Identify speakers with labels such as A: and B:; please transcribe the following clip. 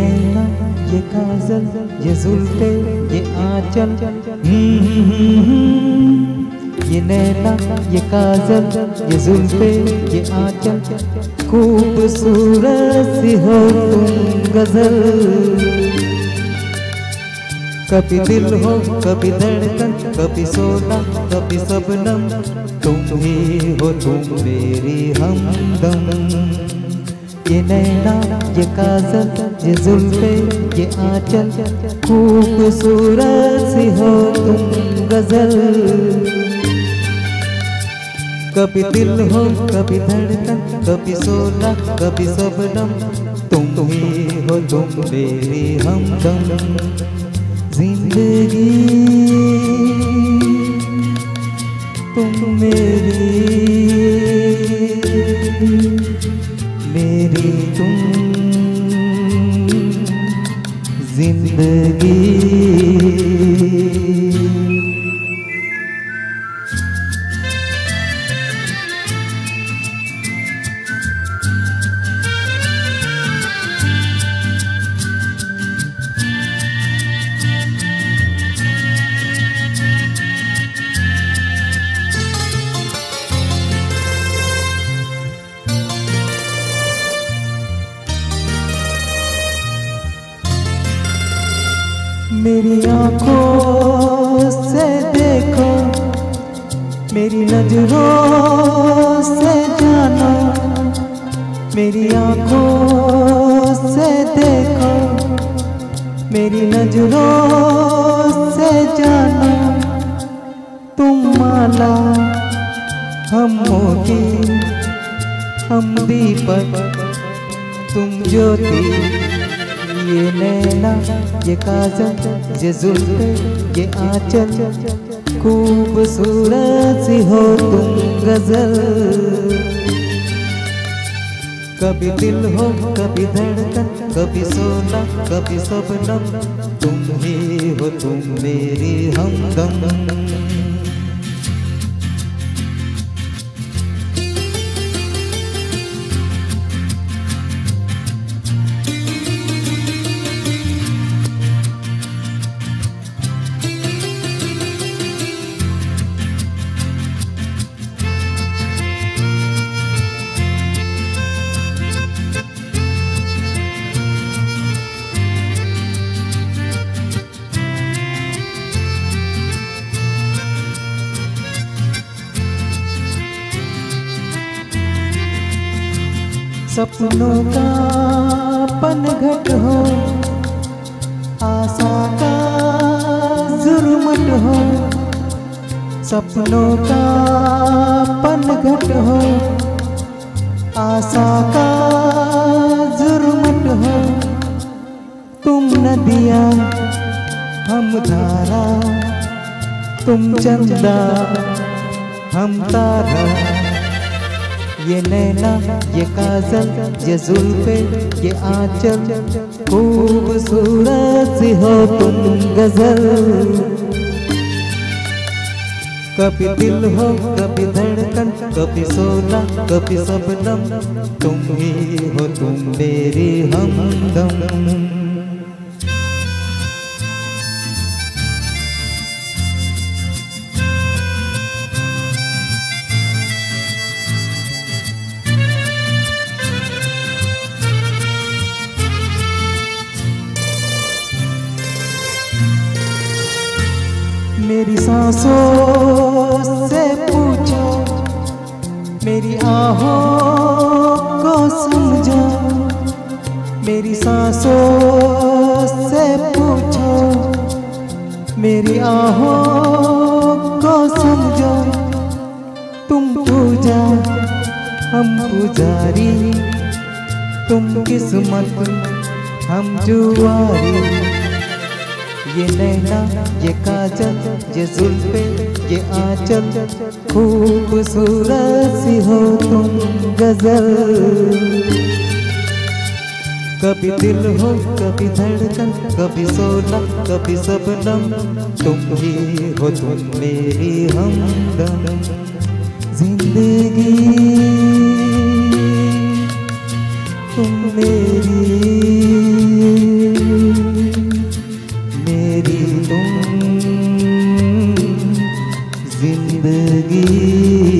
A: नैना ये काजल ये जुल्फे ये आंचल, ये नैना ये काजल ये जुल्फे ये आंचल, खूबसूरत सी हो तुम गजल। कभी दिल हो कभी धड़कन, कभी सोना कभी शबनम, तुम ही हो तुम मेरी हमदम। ये नैना ये काजल ये जुल्फे ये आंचल, खूबसूरत सी हो तुम गजल। कभी दिल हो कभी धड़कन, कभी सोना कभी शबनम, तुम ही हो तुम मेरी हमदम। जिंदगी तुम मेरी तुम जिंदगी। मेरी आँखों से देखो, मेरी नजरों से जानो, मेरी आँखों से देखो, मेरी नजरों से जानो। तुम माला हम मोती, हम दीपक तुम ज्योति। ये नैना ये काजल ये जुल्फे ये आंचल, खूबसूरत सी हो तुम गजल। कभी दिल हो कभी धड़कन, कभी सोना कभी शबनम, तुम ही हो तुम मेरी हमदम। सपनों का पनघट हो, आशा का जुर्मट हो। सपनों का पनघट हो, आशा का जुर्मट हो। तुम नदियाँ हम धारा, तुम चंदा हम तारा। ये नैना ये काजल ये जुल्फे ये आंचल, खूबसूरत सी हो तुम गजल। कभी दिल हो कभी धड़कन, कभी सोना कभी शबनम, तुम ही हो तुम मेरी हमदम। मेरी सांसों से पूछो, मेरी आहों को समझो। मेरी सांसों से पूछो, मेरी आहों को समझो। तुम पूजा हम पुजारी, तुम किस्मत हम जुआरी। ये नैना ये काजल ये जुल्फे ये आंचल, खूबसूरत सी हो तुम गजल। कभी दिल हो कभी धड़कन, कभी सोना कभी शबनम, तुम ही हो तुम मेरी हमदम। जिंदगी तुम मेरी मेरी तुम जिंदगी।